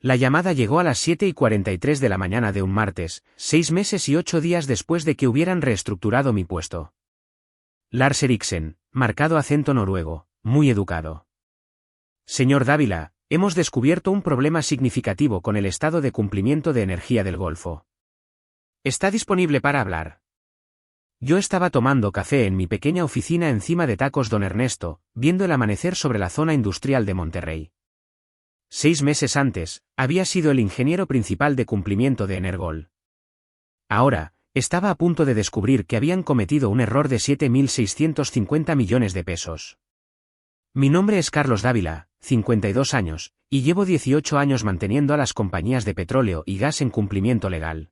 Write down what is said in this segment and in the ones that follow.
La llamada llegó a las 7:43 de la mañana de un martes, 6 meses y 8 días después de que hubieran reestructurado mi puesto. Lars Eriksen, marcado acento noruego, muy educado. Señor Dávila, hemos descubierto un problema significativo con el estado de cumplimiento de energía del Golfo. ¿Está disponible para hablar? Yo estaba tomando café en mi pequeña oficina encima de Tacos Don Ernesto, viendo el amanecer sobre la zona industrial de Monterrey. 6 meses antes, había sido el ingeniero principal de cumplimiento de Energol. Ahora, estaba a punto de descubrir que habían cometido un error de 7.650 millones de pesos. Mi nombre es Carlos Dávila, 52 años, y llevo 18 años manteniendo a las compañías de petróleo y gas en cumplimiento legal.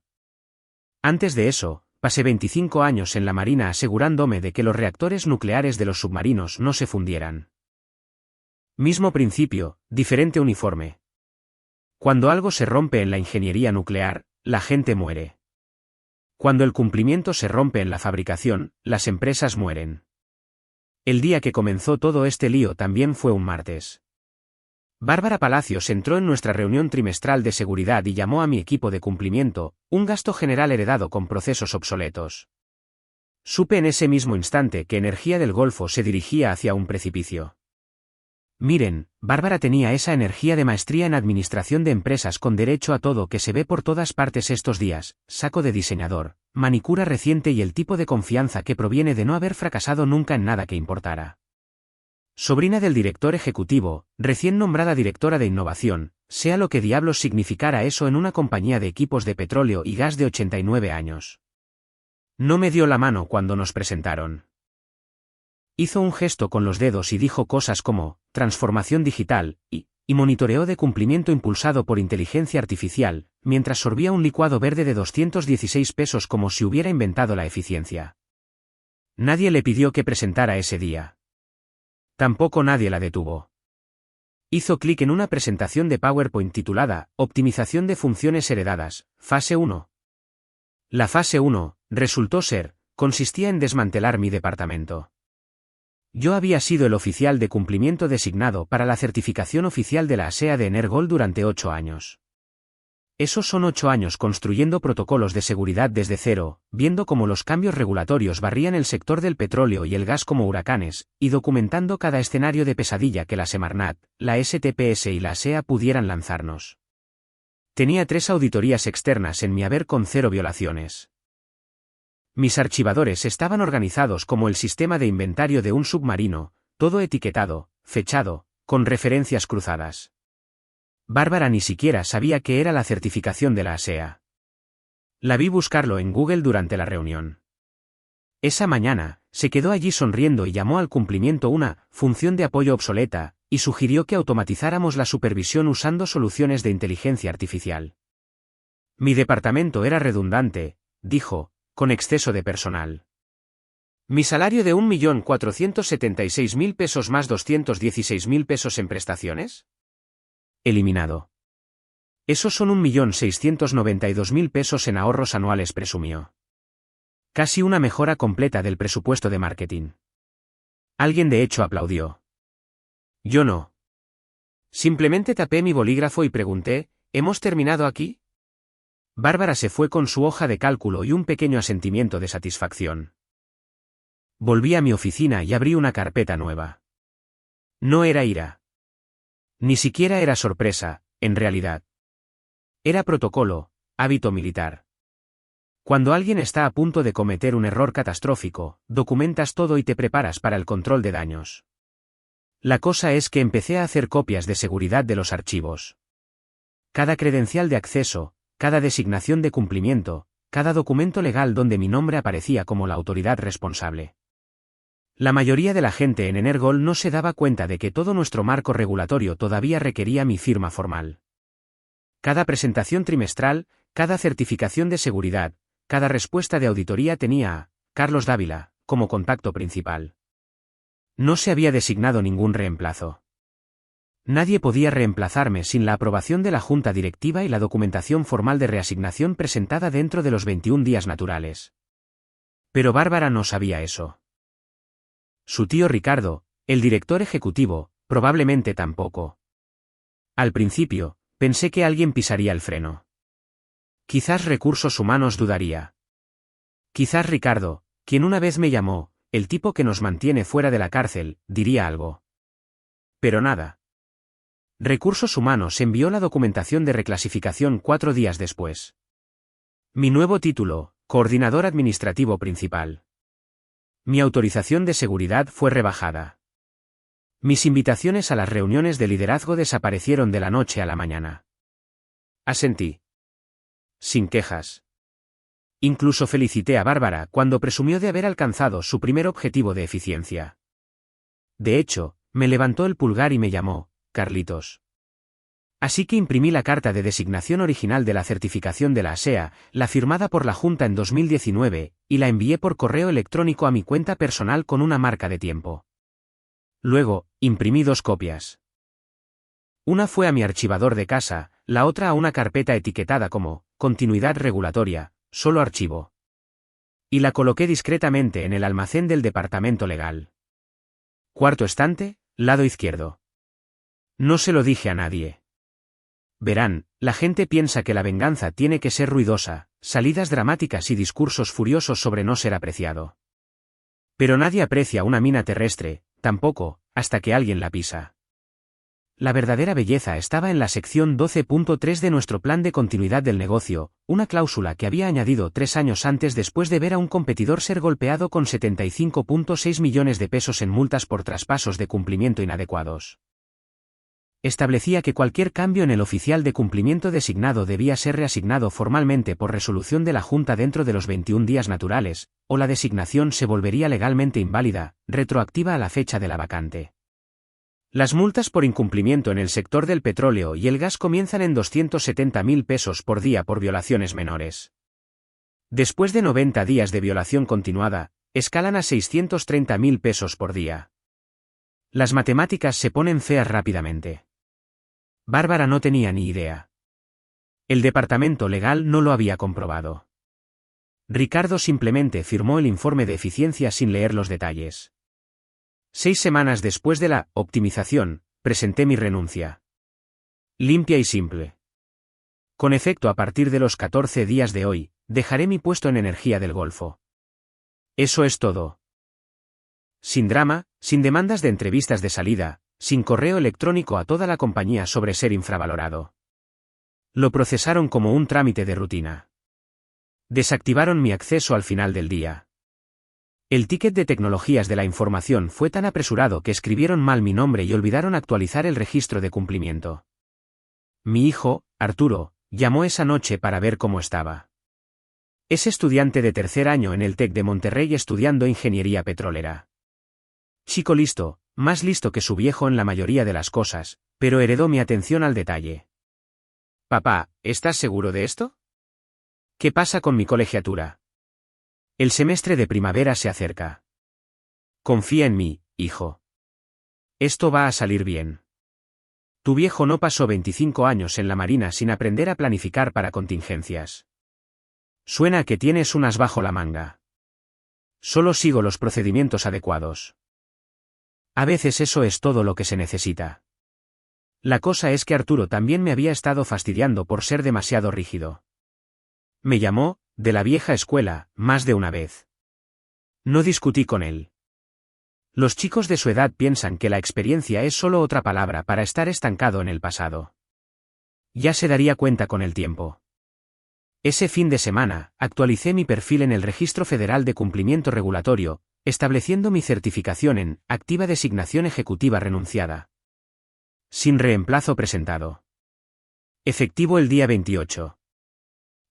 Antes de eso, pasé 25 años en la Marina asegurándome de que los reactores nucleares de los submarinos no se fundieran. Mismo principio, diferente uniforme. Cuando algo se rompe en la ingeniería nuclear, la gente muere. Cuando el cumplimiento se rompe en la fabricación, las empresas mueren. El día que comenzó todo este lío también fue un martes. Bárbara Palacios entró en nuestra reunión trimestral de seguridad y llamó a mi equipo de cumplimiento, un gasto general heredado con procesos obsoletos. Supe en ese mismo instante que Energía del Golfo se dirigía hacia un precipicio. Miren, Bárbara tenía esa energía de maestría en administración de empresas con derecho a todo que se ve por todas partes estos días, saco de diseñador, manicura reciente y el tipo de confianza que proviene de no haber fracasado nunca en nada que importara. Sobrina del director ejecutivo, recién nombrada directora de innovación, sea lo que diablos significara eso en una compañía de equipos de petróleo y gas de 89 años. No me dio la mano cuando nos presentaron. Hizo un gesto con los dedos y dijo cosas como, transformación digital, y monitoreo de cumplimiento impulsado por inteligencia artificial, mientras sorbía un licuado verde de 216 pesos como si hubiera inventado la eficiencia. Nadie le pidió que presentara ese día. Tampoco nadie la detuvo. Hizo clic en una presentación de PowerPoint titulada, Optimización de funciones heredadas, fase 1. La fase 1, resultó ser, consistía en desmantelar mi departamento. Yo había sido el oficial de cumplimiento designado para la certificación oficial de la ASEA de Energol durante 8 años. Esos son 8 años construyendo protocolos de seguridad desde cero, viendo cómo los cambios regulatorios barrían el sector del petróleo y el gas como huracanes, y documentando cada escenario de pesadilla que la Semarnat, la STPS y la ASEA pudieran lanzarnos. Tenía 3 auditorías externas en mi haber con 0 violaciones. Mis archivadores estaban organizados como el sistema de inventario de un submarino, todo etiquetado, fechado, con referencias cruzadas. Bárbara ni siquiera sabía qué era la certificación de la ASEA. La vi buscarlo en Google durante la reunión. Esa mañana, se quedó allí sonriendo y llamó al cumplimiento una función de apoyo obsoleta, y sugirió que automatizáramos la supervisión usando soluciones de inteligencia artificial. Mi departamento era redundante, dijo, con exceso de personal. Mi salario de 1.476.000 pesos más 216.000 pesos en prestaciones. Eliminado. Esos son 1.692.000 pesos en ahorros anuales, presumió. Casi una mejora completa del presupuesto de marketing. Alguien de hecho aplaudió. Yo no. Simplemente tapé mi bolígrafo y pregunté, ¿hemos terminado aquí? Bárbara se fue con su hoja de cálculo y un pequeño asentimiento de satisfacción. Volví a mi oficina y abrí una carpeta nueva. No era ira. Ni siquiera era sorpresa, en realidad. Era protocolo, hábito militar. Cuando alguien está a punto de cometer un error catastrófico, documentas todo y te preparas para el control de daños. La cosa es que empecé a hacer copias de seguridad de los archivos. Cada credencial de acceso, cada designación de cumplimiento, cada documento legal donde mi nombre aparecía como la autoridad responsable. La mayoría de la gente en Energol no se daba cuenta de que todo nuestro marco regulatorio todavía requería mi firma formal. Cada presentación trimestral, cada certificación de seguridad, cada respuesta de auditoría tenía a Carlos Dávila como contacto principal. No se había designado ningún reemplazo. Nadie podía reemplazarme sin la aprobación de la Junta Directiva y la documentación formal de reasignación presentada dentro de los 21 días naturales. Pero Bárbara no sabía eso. Su tío Ricardo, el director ejecutivo, probablemente tampoco. Al principio, Pensé que alguien pisaría el freno. Quizás recursos humanos dudaría. Quizás Ricardo, quien una vez me llamó, el tipo que nos mantiene fuera de la cárcel, diría algo. Pero nada. Recursos humanos envió la documentación de reclasificación 4 días después. Mi nuevo título, coordinador administrativo principal. Mi autorización de seguridad fue rebajada. Mis invitaciones a las reuniones de liderazgo desaparecieron de la noche a la mañana. Asentí. Sin quejas. Incluso felicité a Bárbara cuando presumió de haber alcanzado su primer objetivo de eficiencia. De hecho, me levantó el pulgar y me llamó, Carlitos. Así que imprimí la carta de designación original de la certificación de la ASEA, la firmada por la Junta en 2019, y la envié por correo electrónico a mi cuenta personal con una marca de tiempo. Luego, imprimí 2 copias. Una fue a mi archivador de casa, la otra a una carpeta etiquetada como continuidad regulatoria, solo archivo. Y la coloqué discretamente en el almacén del departamento legal. Cuarto estante, lado izquierdo. No se lo dije a nadie. Verán, la gente piensa que la venganza tiene que ser ruidosa, salidas dramáticas y discursos furiosos sobre no ser apreciado. Pero nadie aprecia una mina terrestre, tampoco, hasta que alguien la pisa. La verdadera belleza estaba en la sección 12.3 de nuestro plan de continuidad del negocio, una cláusula que había añadido 3 años antes después de ver a un competidor ser golpeado con 75.6 millones de pesos en multas por traspasos de cumplimiento inadecuados. Establecía que cualquier cambio en el oficial de cumplimiento designado debía ser reasignado formalmente por resolución de la Junta dentro de los 21 días naturales, o la designación se volvería legalmente inválida, retroactiva a la fecha de la vacante. Las multas por incumplimiento en el sector del petróleo y el gas comienzan en 270.000 pesos por día por violaciones menores. Después de 90 días de violación continuada, escalan a 630.000 pesos por día. Las matemáticas se ponen feas rápidamente. Bárbara no tenía ni idea. El departamento legal no lo había comprobado. Ricardo simplemente firmó el informe de eficiencia sin leer los detalles. 6 semanas después de la optimización, presenté mi renuncia. Limpia y simple. Con efecto a partir de los 14 días de hoy, dejaré mi puesto en Energía del Golfo. Eso es todo. Sin drama, sin demandas de entrevistas de salida, sin correo electrónico a toda la compañía sobre ser infravalorado. Lo procesaron como un trámite de rutina. Desactivaron mi acceso al final del día. El ticket de tecnologías de la información fue tan apresurado que escribieron mal mi nombre y olvidaron actualizar el registro de cumplimiento. Mi hijo, Arturo, llamó esa noche para ver cómo estaba. Es estudiante de 3er año en el TEC de Monterrey estudiando ingeniería petrolera. Chico listo, más listo que su viejo en la mayoría de las cosas, pero heredó mi atención al detalle. Papá, ¿estás seguro de esto? ¿Qué pasa con mi colegiatura? El semestre de primavera se acerca. Confía en mí, hijo. Esto va a salir bien. Tu viejo no pasó 25 años en la Marina sin aprender a planificar para contingencias. Suena a que tienes unas bajo la manga. Solo sigo los procedimientos adecuados. A veces eso es todo lo que se necesita. La cosa es que Arturo también me había estado fastidiando por ser demasiado rígido. Me llamó, de la vieja escuela, más de una vez. No discutí con él. Los chicos de su edad piensan que la experiencia es solo otra palabra para estar estancado en el pasado. Ya se daría cuenta con el tiempo. Ese fin de semana, actualicé mi perfil en el Registro Federal de Cumplimiento Regulatorio, estableciendo mi certificación en activa designación ejecutiva renunciada. Sin reemplazo presentado. Efectivo el día 28.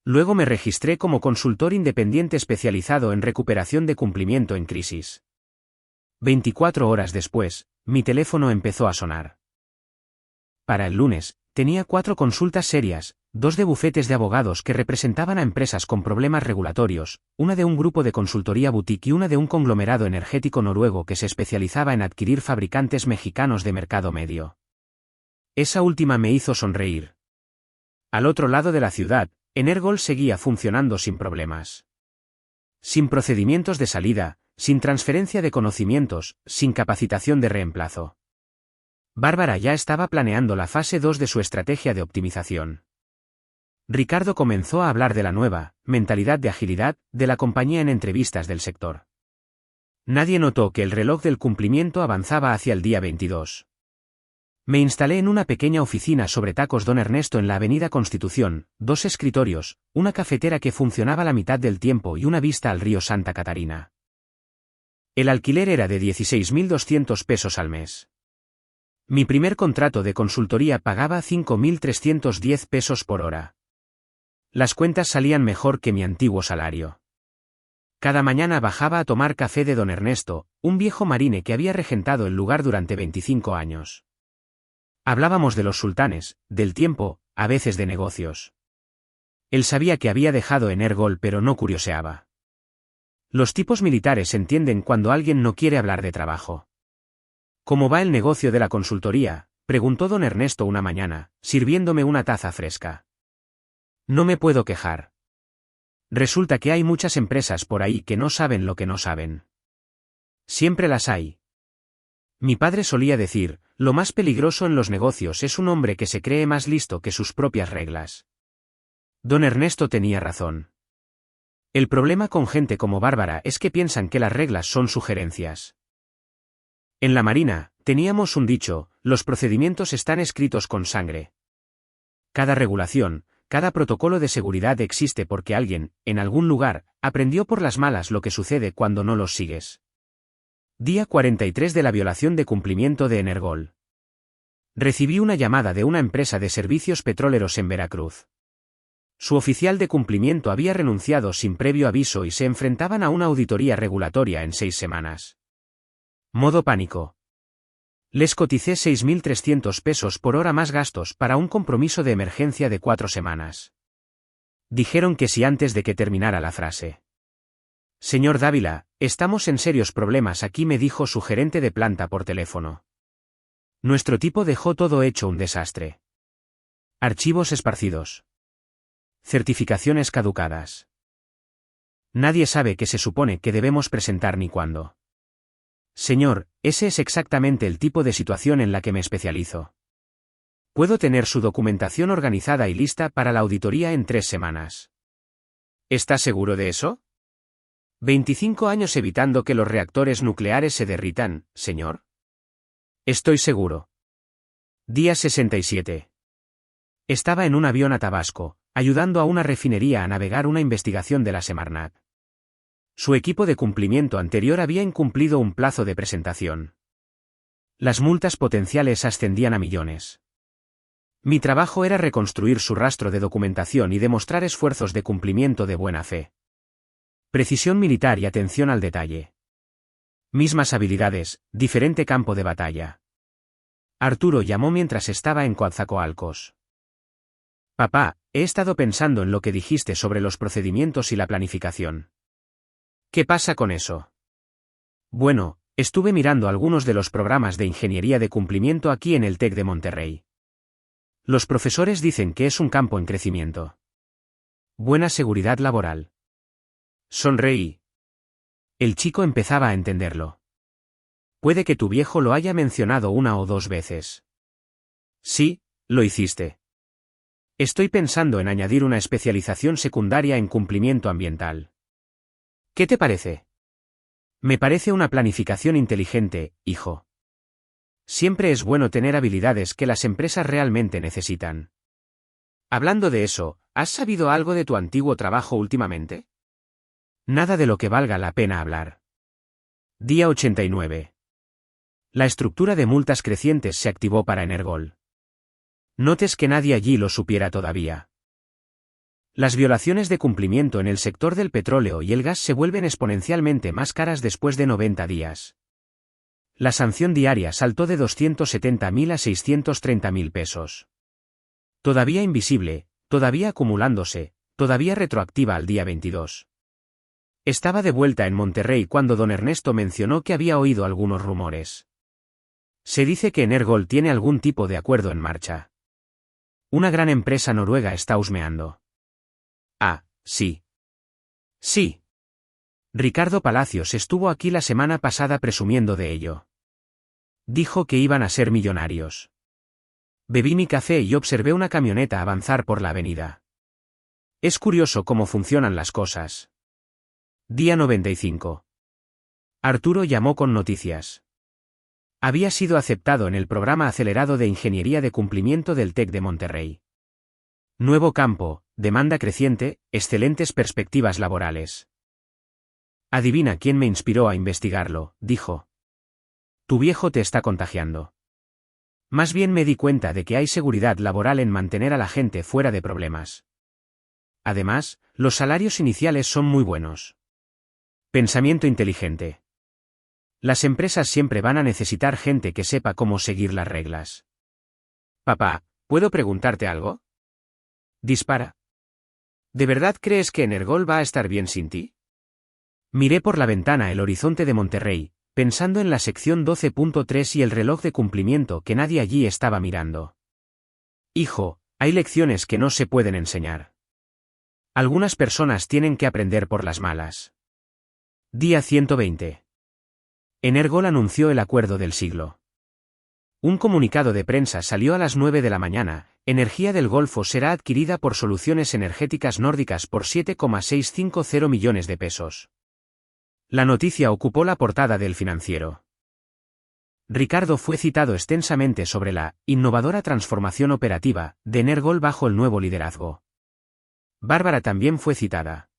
Luego me registré como consultor independiente especializado en recuperación de cumplimiento en crisis. 24 horas después, mi teléfono empezó a sonar. Para el lunes, tenía 4 consultas serias, 2 de bufetes de abogados que representaban a empresas con problemas regulatorios, una de un grupo de consultoría boutique y una de un conglomerado energético noruego que se especializaba en adquirir fabricantes mexicanos de mercado medio. Esa última me hizo sonreír. Al otro lado de la ciudad, Energol seguía funcionando sin problemas. Sin procedimientos de salida, sin transferencia de conocimientos, sin capacitación de reemplazo. Bárbara ya estaba planeando la fase 2 de su estrategia de optimización. Ricardo comenzó a hablar de la nueva mentalidad de agilidad de la compañía en entrevistas del sector. Nadie notó que el reloj del cumplimiento avanzaba hacia el día 22. Me instalé en una pequeña oficina sobre tacos Don Ernesto en la Avenida Constitución, 2 escritorios, una cafetera que funcionaba la mitad del tiempo y una vista al río Santa Catarina. El alquiler era de 16.200 pesos al mes. Mi primer contrato de consultoría pagaba 5.310 pesos por hora. Las cuentas salían mejor que mi antiguo salario. Cada mañana bajaba a tomar café de Don Ernesto, un viejo marine que había regentado el lugar durante 25 años. Hablábamos de los sultanes, del tiempo, a veces de negocios. Él sabía que había dejado Energol pero no curioseaba. Los tipos militares entienden cuando alguien no quiere hablar de trabajo. ¿Cómo va el negocio de la consultoría?, preguntó Don Ernesto una mañana, sirviéndome una taza fresca. No me puedo quejar. Resulta que hay muchas empresas por ahí que no saben lo que no saben. Siempre las hay. Mi padre solía decir, lo más peligroso en los negocios es un hombre que se cree más listo que sus propias reglas. Don Ernesto tenía razón. El problema con gente como Bárbara es que piensan que las reglas son sugerencias. En la Marina, teníamos un dicho, los procedimientos están escritos con sangre. Cada regulación, cada protocolo de seguridad existe porque alguien, en algún lugar, aprendió por las malas lo que sucede cuando no los sigues. Día 43 de la violación de cumplimiento de Energol. Recibí una llamada de una empresa de servicios petroleros en Veracruz. Su oficial de cumplimiento había renunciado sin previo aviso y se enfrentaban a una auditoría regulatoria en 6 semanas. Modo pánico. Les coticé 6.300 pesos por hora más gastos para un compromiso de emergencia de 4 semanas. Dijeron que sí antes de que terminara la frase. Señor Dávila, estamos en serios problemas aquí, me dijo su gerente de planta por teléfono. Nuestro tipo dejó todo hecho un desastre. Archivos esparcidos. Certificaciones caducadas. Nadie sabe qué se supone que debemos presentar ni cuándo. Señor, ese es exactamente el tipo de situación en la que me especializo. Puedo tener su documentación organizada y lista para la auditoría en 3 semanas. ¿Está seguro de eso? 25 años evitando que los reactores nucleares se derritan, señor. Estoy seguro. Día 67. Estaba en un avión a Tabasco, ayudando a una refinería a navegar una investigación de la Semarnat. Su equipo de cumplimiento anterior había incumplido un plazo de presentación. Las multas potenciales ascendían a millones. Mi trabajo era reconstruir su rastro de documentación y demostrar esfuerzos de cumplimiento de buena fe. Precisión militar y atención al detalle. Mismas habilidades, diferente campo de batalla. Arturo llamó mientras estaba en Coatzacoalcos. Papá, he estado pensando en lo que dijiste sobre los procedimientos y la planificación. ¿Qué pasa con eso? Bueno, estuve mirando algunos de los programas de ingeniería de cumplimiento aquí en el TEC de Monterrey. Los profesores dicen que es un campo en crecimiento. Buena seguridad laboral. Sonreí. El chico empezaba a entenderlo. Puede que tu viejo lo haya mencionado 1 o 2 veces. Sí, lo hiciste. Estoy pensando en añadir una especialización secundaria en cumplimiento ambiental. ¿Qué te parece? Me parece una planificación inteligente, hijo. Siempre es bueno tener habilidades que las empresas realmente necesitan. Hablando de eso, ¿has sabido algo de tu antiguo trabajo últimamente? Nada de lo que valga la pena hablar. Día 89. La estructura de multas crecientes se activó para Energol. Notes que nadie allí lo supiera todavía. Las violaciones de cumplimiento en el sector del petróleo y el gas se vuelven exponencialmente más caras después de 90 días. La sanción diaria saltó de 270.000 a 630.000 pesos. Todavía invisible, todavía acumulándose, todavía retroactiva al día 22. Estaba de vuelta en Monterrey cuando don Ernesto mencionó que había oído algunos rumores. Se dice que Energol tiene algún tipo de acuerdo en marcha. Una gran empresa noruega está husmeando. Ah, sí. Sí. Ricardo Palacios estuvo aquí la semana pasada presumiendo de ello. Dijo que iban a ser millonarios. Bebí mi café y observé una camioneta avanzar por la avenida. Es curioso cómo funcionan las cosas. Día 95. Arturo llamó con noticias. Había sido aceptado en el programa acelerado de Ingeniería de Cumplimiento del TEC de Monterrey. Nuevo campo, demanda creciente, excelentes perspectivas laborales. Adivina quién me inspiró a investigarlo, dijo. Tu viejo te está contagiando. Más bien me di cuenta de que hay seguridad laboral en mantener a la gente fuera de problemas. Además, los salarios iniciales son muy buenos. Pensamiento inteligente. Las empresas siempre van a necesitar gente que sepa cómo seguir las reglas. Papá, ¿puedo preguntarte algo? Dispara. ¿De verdad crees que Energol va a estar bien sin ti? Miré por la ventana el horizonte de Monterrey, pensando en la sección 12.3 y el reloj de cumplimiento que nadie allí estaba mirando. Hijo, hay lecciones que no se pueden enseñar. Algunas personas tienen que aprender por las malas. Día 120. Energol anunció el acuerdo del siglo. Un comunicado de prensa salió a las 9 de la mañana. Energía del Golfo será adquirida por Soluciones Energéticas Nórdicas por 7,650 millones de pesos. La noticia ocupó la portada del Financiero. Ricardo fue citado extensamente sobre la innovadora transformación operativa de Energol bajo el nuevo liderazgo. Bárbara también fue citada.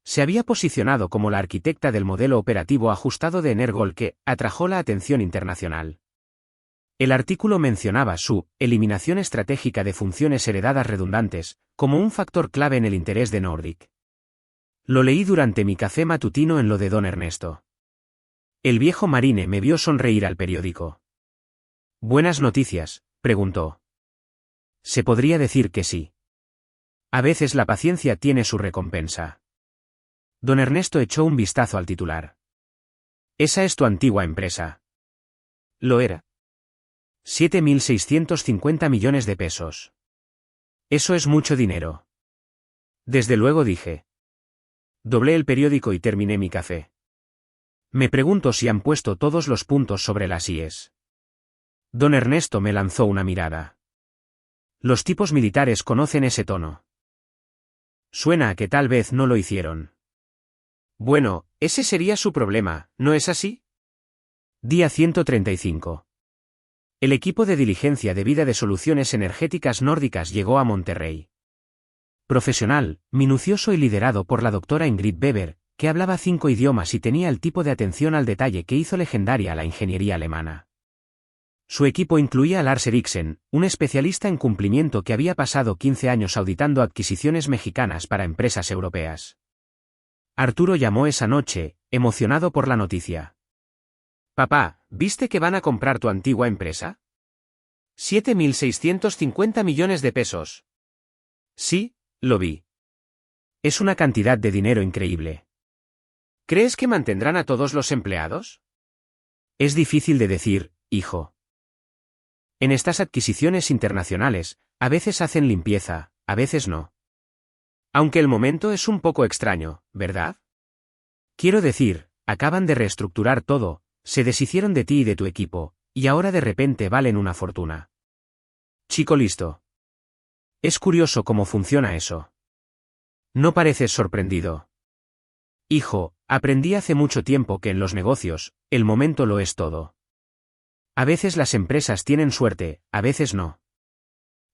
Se había posicionado como la arquitecta del modelo operativo ajustado de Energol que atrajo la atención internacional. El artículo mencionaba su eliminación estratégica de funciones heredadas redundantes, como un factor clave en el interés de Nordic. Lo leí durante mi café matutino en lo de don Ernesto. El viejo marine me vio sonreír al periódico. ¿Buenas noticias?, preguntó. Se podría decir que sí. A veces la paciencia tiene su recompensa. Don Ernesto echó un vistazo al titular. Esa es tu antigua empresa. Lo era. 7.650 millones de pesos. Eso es mucho dinero. Desde luego, dije. Doblé el periódico y terminé mi café. Me pregunto si han puesto todos los puntos sobre las íes. Don Ernesto me lanzó una mirada. Los tipos militares conocen ese tono. Suena a que tal vez no lo hicieron. Bueno, ese sería su problema, ¿no es así? Día 135. El equipo de diligencia de vida de Soluciones Energéticas Nórdicas llegó a Monterrey. Profesional, minucioso y liderado por la doctora Ingrid Weber, que hablaba 5 idiomas y tenía el tipo de atención al detalle que hizo legendaria la ingeniería alemana. Su equipo incluía a Lars Eriksen, un especialista en cumplimiento que había pasado 15 años auditando adquisiciones mexicanas para empresas europeas. Arturo llamó esa noche, emocionado por la noticia. Papá, ¿viste que van a comprar tu antigua empresa? 7.650 millones de pesos. Sí, lo vi. Es una cantidad de dinero increíble. ¿Crees que mantendrán a todos los empleados? Es difícil de decir, hijo. En estas adquisiciones internacionales, a veces hacen limpieza, a veces no. Aunque el momento es un poco extraño, ¿verdad? Quiero decir, acaban de reestructurar todo, se deshicieron de ti y de tu equipo, y ahora de repente valen una fortuna. Chico listo. Es curioso cómo funciona eso. No pareces sorprendido. Hijo, aprendí hace mucho tiempo que en los negocios, el momento lo es todo. A veces las empresas tienen suerte, a veces no.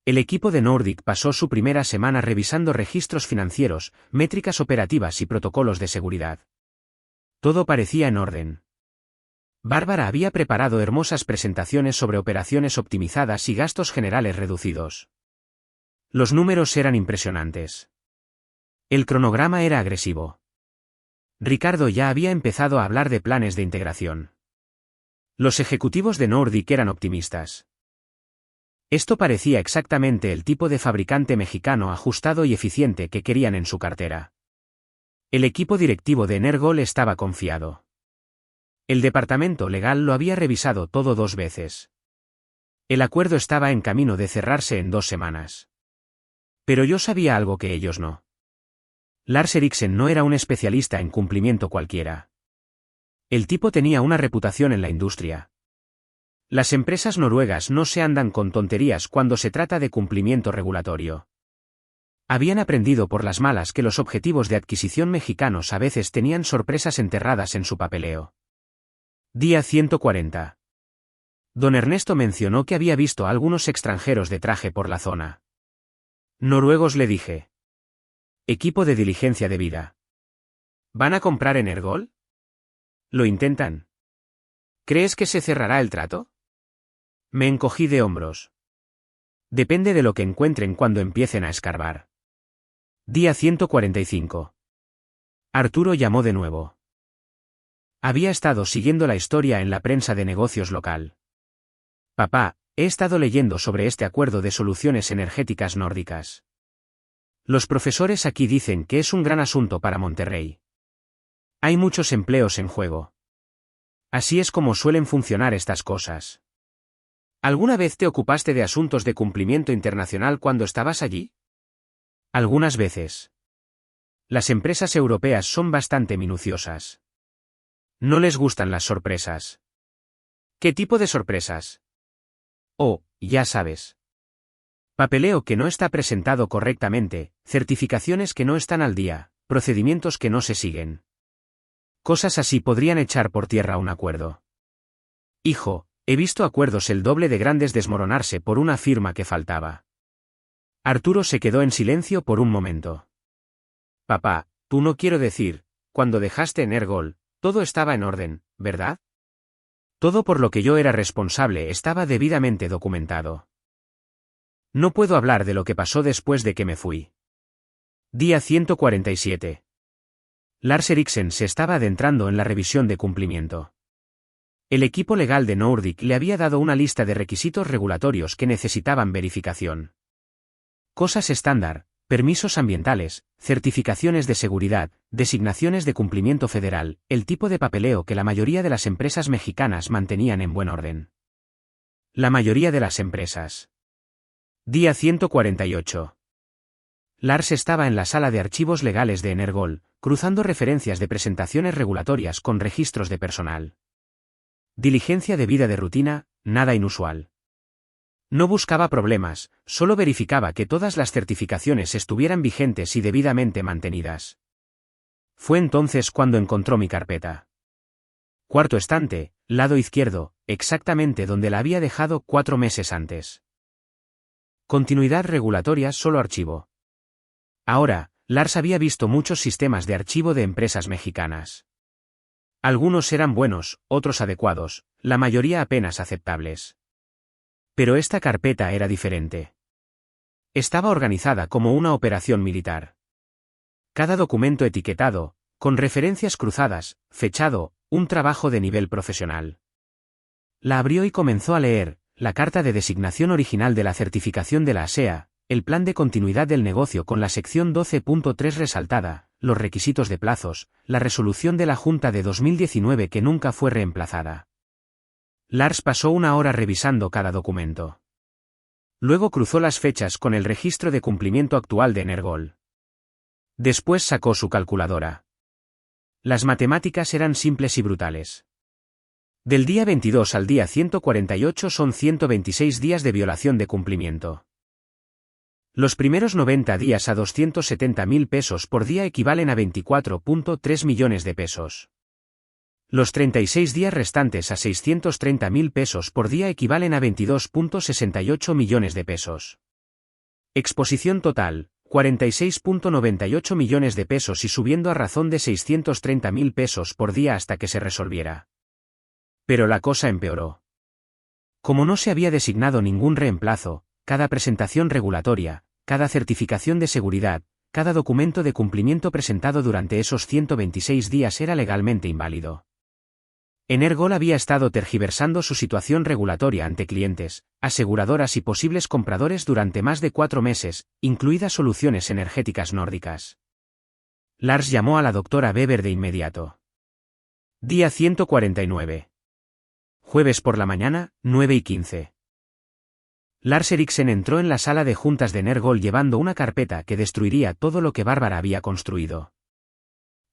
El equipo de Nordic pasó su primera semana revisando registros financieros, métricas operativas y protocolos de seguridad. Todo parecía en orden. Bárbara había preparado hermosas presentaciones sobre operaciones optimizadas y gastos generales reducidos. Los números eran impresionantes. El cronograma era agresivo. Ricardo ya había empezado a hablar de planes de integración. Los ejecutivos de Nordic eran optimistas. Esto parecía exactamente el tipo de fabricante mexicano ajustado y eficiente que querían en su cartera. El equipo directivo de Energol estaba confiado. El departamento legal lo había revisado todo 2 veces. El acuerdo estaba en camino de cerrarse en 2 semanas. Pero yo sabía algo que ellos no. Lars Eriksen no era un especialista en cumplimiento cualquiera. El tipo tenía una reputación en la industria. Las empresas noruegas no se andan con tonterías cuando se trata de cumplimiento regulatorio. Habían aprendido por las malas que los objetivos de adquisición mexicanos a veces tenían sorpresas enterradas en su papeleo. Día 140. Don Ernesto mencionó que había visto a algunos extranjeros de traje por la zona. Noruegos, le dije. Equipo de diligencia debida. ¿Van a comprar Energol? ¿Lo intentan? ¿Crees que se cerrará el trato? Me encogí de hombros. Depende de lo que encuentren cuando empiecen a escarbar. Día 145. Arturo llamó de nuevo. Había estado siguiendo la historia en la prensa de negocios local. Papá, he estado leyendo sobre este acuerdo de soluciones energéticas nórdicas. Los profesores aquí dicen que es un gran asunto para Monterrey. Hay muchos empleos en juego. Así es como suelen funcionar estas cosas. ¿Alguna vez te ocupaste de asuntos de cumplimiento internacional cuando estabas allí? Algunas veces. Las empresas europeas son bastante minuciosas. No les gustan las sorpresas. ¿Qué tipo de sorpresas? Oh, ya sabes. Papeleo que no está presentado correctamente, certificaciones que no están al día, procedimientos que no se siguen. Cosas así podrían echar por tierra un acuerdo. Hijo, he visto acuerdos el doble de grandes desmoronarse por una firma que faltaba. Arturo se quedó en silencio por un momento. Papá, tú no quiero decir, cuando dejaste Energol, todo estaba en orden, ¿verdad? Todo por lo que yo era responsable estaba debidamente documentado. No puedo hablar de lo que pasó después de que me fui. Día 147. Lars Eriksen se estaba adentrando en la revisión de cumplimiento. El equipo legal de Nordic le había dado una lista de requisitos regulatorios que necesitaban verificación. Cosas estándar, permisos ambientales, certificaciones de seguridad, designaciones de cumplimiento federal, el tipo de papeleo que la mayoría de las empresas mexicanas mantenían en buen orden. La mayoría de las empresas. Día 148. Lars estaba en la sala de archivos legales de Energol, cruzando referencias de presentaciones regulatorias con registros de personal. Diligencia debida de rutina, nada inusual. No buscaba problemas, solo verificaba que todas las certificaciones estuvieran vigentes y debidamente mantenidas. Fue entonces cuando encontró mi carpeta. Cuarto estante, lado izquierdo, exactamente donde la había dejado 4 meses antes. Continuidad regulatoria, solo archivo. Ahora, Lars había visto muchos sistemas de archivo de empresas mexicanas. Algunos eran buenos, otros adecuados, la mayoría apenas aceptables. Pero esta carpeta era diferente. Estaba organizada como una operación militar. Cada documento etiquetado, con referencias cruzadas, fechado, un trabajo de nivel profesional. La abrió y comenzó a leer, la carta de designación original de la certificación de la ASEA, el plan de continuidad del negocio con la sección 12.3 resaltada, los requisitos de plazos, la resolución de la Junta de 2019 que nunca fue reemplazada. Lars pasó 1 hora revisando cada documento. Luego cruzó las fechas con el registro de cumplimiento actual de Energol. Después sacó su calculadora. Las matemáticas eran simples y brutales. Del día 22 al día 148 son 126 días de violación de cumplimiento. Los primeros 90 días a 270.000 pesos por día equivalen a 24.3 millones de pesos. Los 36 días restantes a 630.000 pesos por día equivalen a 22.68 millones de pesos. Exposición total, 46.98 millones de pesos y subiendo a razón de 630.000 pesos por día hasta que se resolviera. Pero la cosa empeoró. Como no se había designado ningún reemplazo, cada presentación regulatoria, cada certificación de seguridad, cada documento de cumplimiento presentado durante esos 126 días era legalmente inválido. Energol había estado tergiversando su situación regulatoria ante clientes, aseguradoras y posibles compradores durante más de 4 meses, incluidas soluciones energéticas nórdicas. Lars llamó a la doctora Weber de inmediato. Día 149. Jueves por la mañana, 9:15. Lars Eriksen entró en la sala de juntas de Energol llevando una carpeta que destruiría todo lo que Bárbara había construido.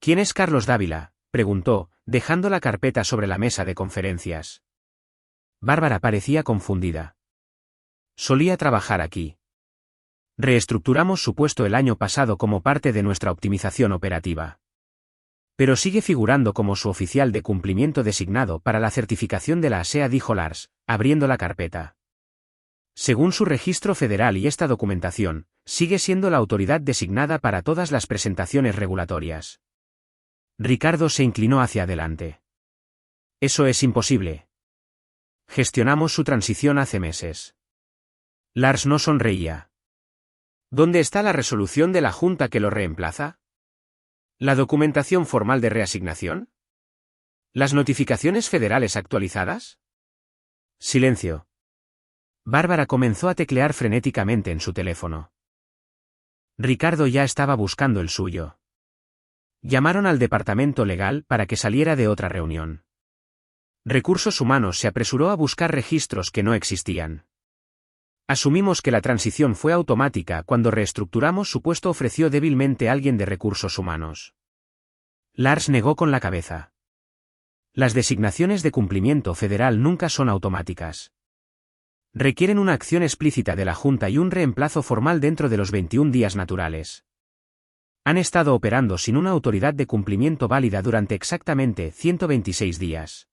¿Quién es Carlos Dávila?, preguntó, dejando la carpeta sobre la mesa de conferencias. Bárbara parecía confundida. Solía trabajar aquí. Reestructuramos su puesto el año pasado como parte de nuestra optimización operativa. Pero sigue figurando como su oficial de cumplimiento designado para la certificación de la ASEA, dijo Lars, abriendo la carpeta. Según su registro federal y esta documentación, sigue siendo la autoridad designada para todas las presentaciones regulatorias. Ricardo se inclinó hacia adelante. Eso es imposible. Gestionamos su transición hace meses. Lars no sonreía. ¿Dónde está la resolución de la Junta que lo reemplaza? ¿La documentación formal de reasignación? ¿Las notificaciones federales actualizadas? Silencio. Bárbara comenzó a teclear frenéticamente en su teléfono. Ricardo ya estaba buscando el suyo. Llamaron al departamento legal para que saliera de otra reunión. Recursos Humanos se apresuró a buscar registros que no existían. Asumimos que la transición fue automática cuando reestructuramos su puesto, ofreció débilmente alguien de Recursos Humanos. Lars negó con la cabeza. Las designaciones de cumplimiento federal nunca son automáticas. Requieren una acción explícita de la Junta y un reemplazo formal dentro de los 21 días naturales. Han estado operando sin una autoridad de cumplimiento válida durante exactamente 126 días.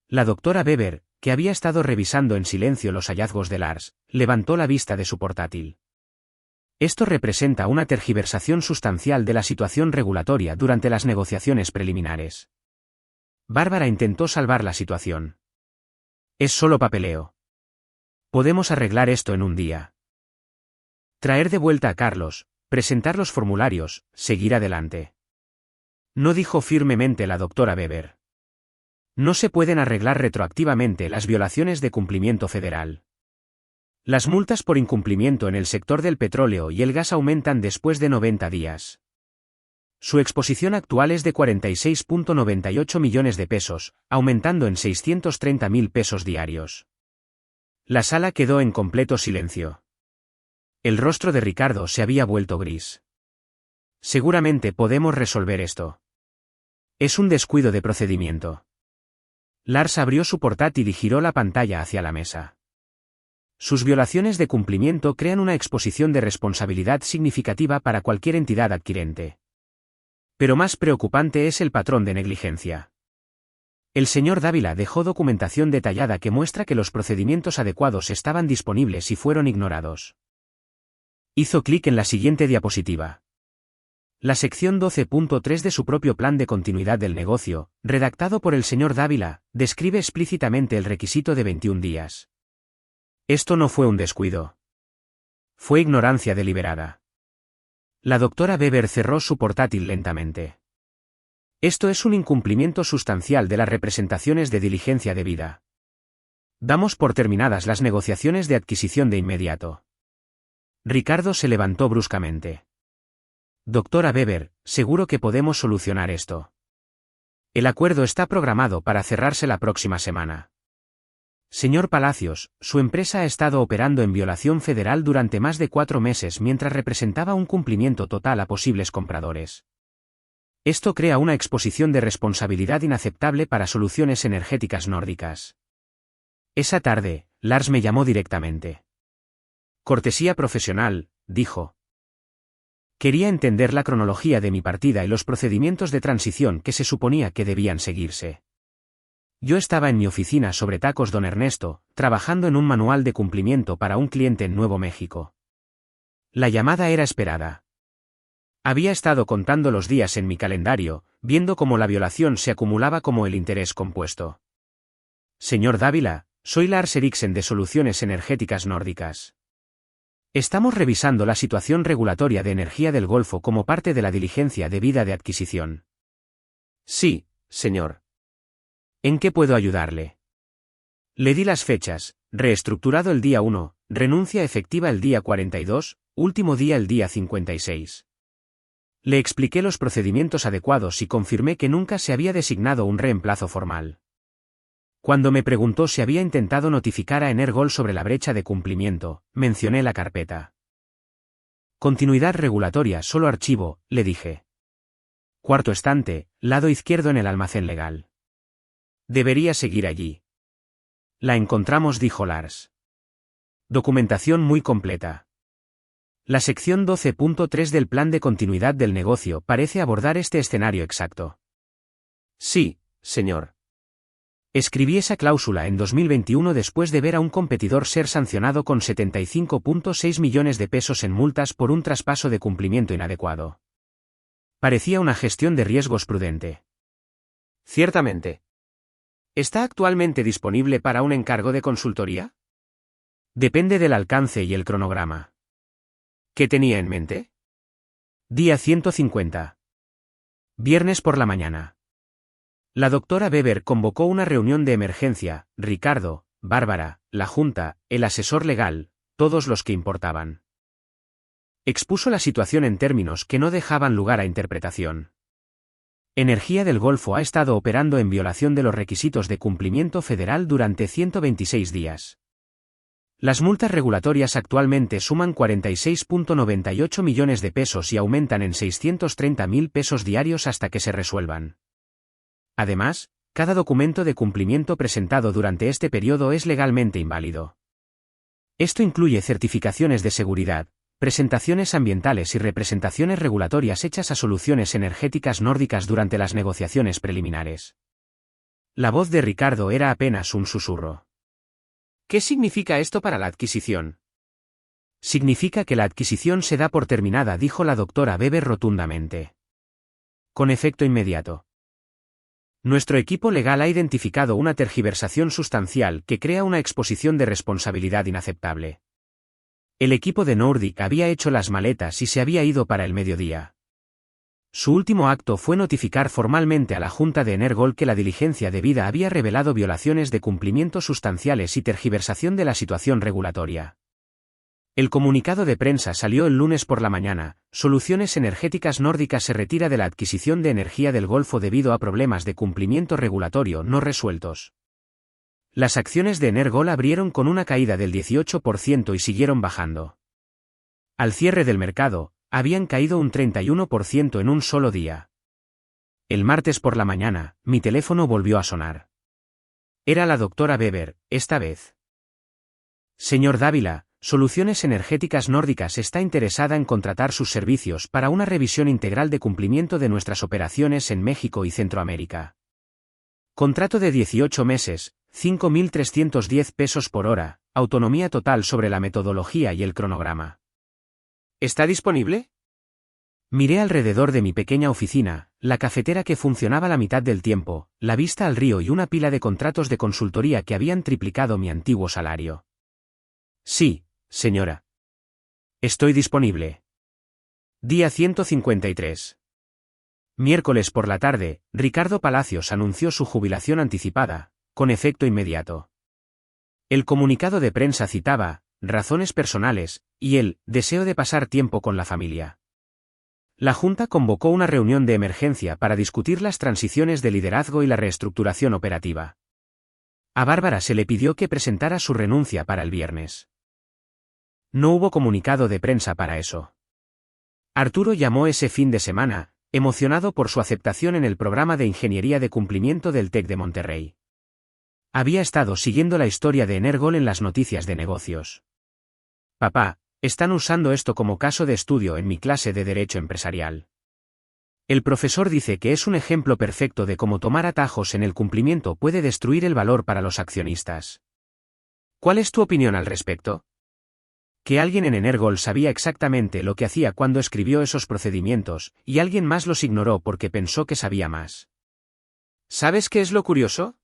La doctora Weber, que había estado revisando en silencio los hallazgos de Lars, levantó la vista de su portátil. Esto representa una tergiversación sustancial de la situación regulatoria durante las negociaciones preliminares. Bárbara intentó salvar la situación. Es solo papeleo. Podemos arreglar esto en un día. Traer de vuelta a Carlos, presentar los formularios, seguir adelante. No, dijo firmemente la doctora Weber. No se pueden arreglar retroactivamente las violaciones de cumplimiento federal. Las multas por incumplimiento en el sector del petróleo y el gas aumentan después de 90 días. Su exposición actual es de 46,98 millones de pesos, aumentando en 630.000 pesos diarios. La sala quedó en completo silencio. El rostro de Ricardo se había vuelto gris. Seguramente podemos resolver esto. Es un descuido de procedimiento. Lars abrió su portátil y giró la pantalla hacia la mesa. Sus violaciones de cumplimiento crean una exposición de responsabilidad significativa para cualquier entidad adquirente. Pero más preocupante es el patrón de negligencia. El señor Dávila dejó documentación detallada que muestra que los procedimientos adecuados estaban disponibles y fueron ignorados. Hizo clic en la siguiente diapositiva. La sección 12.3 de su propio plan de continuidad del negocio, redactado por el señor Dávila, describe explícitamente el requisito de 21 días. Esto no fue un descuido. Fue ignorancia deliberada. La doctora Weber cerró su portátil lentamente. Esto es un incumplimiento sustancial de las representaciones de diligencia debida. Damos por terminadas las negociaciones de adquisición de inmediato. Ricardo se levantó bruscamente. Doctora Weber, seguro que podemos solucionar esto. El acuerdo está programado para cerrarse la próxima semana. Señor Palacios, su empresa ha estado operando en violación federal durante más de 4 meses mientras representaba un cumplimiento total a posibles compradores. Esto crea una exposición de responsabilidad inaceptable para Soluciones Energéticas Nórdicas. Esa tarde, Lars me llamó directamente. Cortesía profesional, dijo. Quería entender la cronología de mi partida y los procedimientos de transición que se suponía que debían seguirse. Yo estaba en mi oficina sobre Tacos Don Ernesto, trabajando en un manual de cumplimiento para un cliente en Nuevo México. La llamada era esperada. Había estado contando los días en mi calendario, viendo cómo la violación se acumulaba como el interés compuesto. Señor Dávila, soy Lars Eriksen de Soluciones Energéticas Nórdicas. Estamos revisando la situación regulatoria de energía del Golfo como parte de la diligencia debida de adquisición. Sí, señor. ¿En qué puedo ayudarle? Le di las fechas, reestructurado el día 1, renuncia efectiva el día 42, último día el día 56. Le expliqué los procedimientos adecuados y confirmé que nunca se había designado un reemplazo formal. Cuando me preguntó si había intentado notificar a Energol sobre la brecha de cumplimiento, mencioné la carpeta. Continuidad regulatoria, solo archivo, le dije. Cuarto estante, lado izquierdo en el almacén legal. Debería seguir allí. La encontramos, dijo Lars. Documentación muy completa. La sección 12.3 del plan de continuidad del negocio parece abordar este escenario exacto. Sí, señor. Escribí esa cláusula en 2021 después de ver a un competidor ser sancionado con 75.6 millones de pesos en multas por un traspaso de cumplimiento inadecuado. Parecía una gestión de riesgos prudente. Ciertamente. ¿Está actualmente disponible para un encargo de consultoría? Depende del alcance y el cronograma. ¿Qué tenía en mente? Día 150. Viernes por la mañana. La doctora Weber convocó una reunión de emergencia, Ricardo, Bárbara, la Junta, el asesor legal, todos los que importaban. Expuso la situación en términos que no dejaban lugar a interpretación. Energía del Golfo ha estado operando en violación de los requisitos de cumplimiento federal durante 126 días. Las multas regulatorias actualmente suman 46.98 millones de pesos y aumentan en 630.000 pesos diarios hasta que se resuelvan. Además, cada documento de cumplimiento presentado durante este periodo es legalmente inválido. Esto incluye certificaciones de seguridad, presentaciones ambientales y representaciones regulatorias hechas a soluciones energéticas nórdicas durante las negociaciones preliminares. La voz de Ricardo era apenas un susurro. ¿Qué significa esto para la adquisición? Significa que la adquisición se da por terminada, dijo la doctora Weber rotundamente. Con efecto inmediato. Nuestro equipo legal ha identificado una tergiversación sustancial que crea una exposición de responsabilidad inaceptable. El equipo de Nordic había hecho las maletas y se había ido para el mediodía. Su último acto fue notificar formalmente a la Junta de Energol que la diligencia debida había revelado violaciones de cumplimiento sustanciales y tergiversación de la situación regulatoria. El comunicado de prensa salió el lunes por la mañana. Soluciones Energéticas Nórdicas se retira de la adquisición de energía del Golfo debido a problemas de cumplimiento regulatorio no resueltos. Las acciones de Energol abrieron con una caída del 18% y siguieron bajando. Al cierre del mercado, habían caído un 31% en un solo día. El martes por la mañana, mi teléfono volvió a sonar. Era la doctora Weber, esta vez. Señor Dávila, Soluciones Energéticas Nórdicas está interesada en contratar sus servicios para una revisión integral de cumplimiento de nuestras operaciones en México y Centroamérica. Contrato de 18 meses, 5.310 pesos por hora, autonomía total sobre la metodología y el cronograma. ¿Está disponible? Miré alrededor de mi pequeña oficina, la cafetera que funcionaba la mitad del tiempo, la vista al río y una pila de contratos de consultoría que habían triplicado mi antiguo salario. Sí, señora. Estoy disponible. Día 153. Miércoles por la tarde, Ricardo Palacios anunció su jubilación anticipada, con efecto inmediato. El comunicado de prensa citaba, razones personales, y el deseo de pasar tiempo con la familia. La Junta convocó una reunión de emergencia para discutir las transiciones de liderazgo y la reestructuración operativa. A Bárbara se le pidió que presentara su renuncia para el viernes. No hubo comunicado de prensa para eso. Arturo llamó ese fin de semana, emocionado por su aceptación en el programa de Ingeniería de Cumplimiento del TEC de Monterrey. Había estado siguiendo la historia de Energol en las noticias de negocios. Papá, están usando esto como caso de estudio en mi clase de Derecho Empresarial. El profesor dice que es un ejemplo perfecto de cómo tomar atajos en el cumplimiento puede destruir el valor para los accionistas. ¿Cuál es tu opinión al respecto? Que alguien en Energol sabía exactamente lo que hacía cuando escribió esos procedimientos, y alguien más los ignoró porque pensó que sabía más. ¿Sabes qué es lo curioso?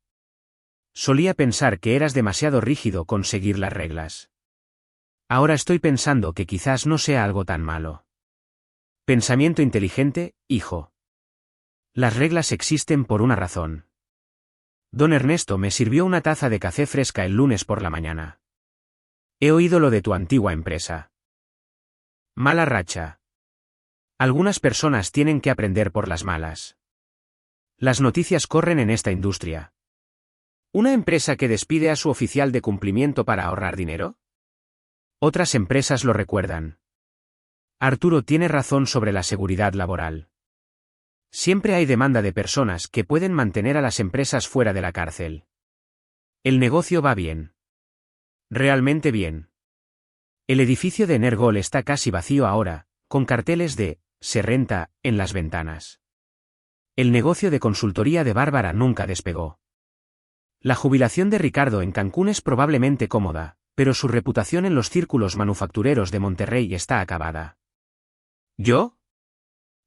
Solía pensar que eras demasiado rígido con seguir las reglas. Ahora estoy pensando que quizás no sea algo tan malo. Pensamiento inteligente, hijo. Las reglas existen por una razón. Don Ernesto me sirvió una taza de café fresca el lunes por la mañana. He oído lo de tu antigua empresa. Mala racha. Algunas personas tienen que aprender por las malas. Las noticias corren en esta industria. ¿Una empresa que despide a su oficial de cumplimiento para ahorrar dinero? Otras empresas lo recuerdan. Arturo tiene razón sobre la seguridad laboral. Siempre hay demanda de personas que pueden mantener a las empresas fuera de la cárcel. El negocio va bien. Realmente bien. El edificio de Energol está casi vacío ahora, con carteles de «Se renta» en las ventanas. El negocio de consultoría de Bárbara nunca despegó. La jubilación de Ricardo en Cancún es probablemente cómoda, pero su reputación en los círculos manufactureros de Monterrey está acabada. ¿Yo?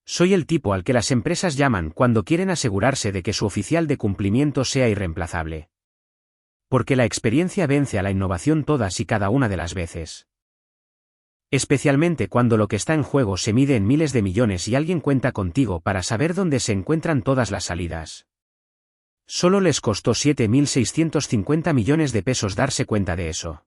Soy el tipo al que las empresas llaman cuando quieren asegurarse de que su oficial de cumplimiento sea irreemplazable. Porque la experiencia vence a la innovación todas y cada una de las veces. Especialmente cuando lo que está en juego se mide en miles de millones y alguien cuenta contigo para saber dónde se encuentran todas las salidas. Solo les costó 7.650 millones de pesos darse cuenta de eso.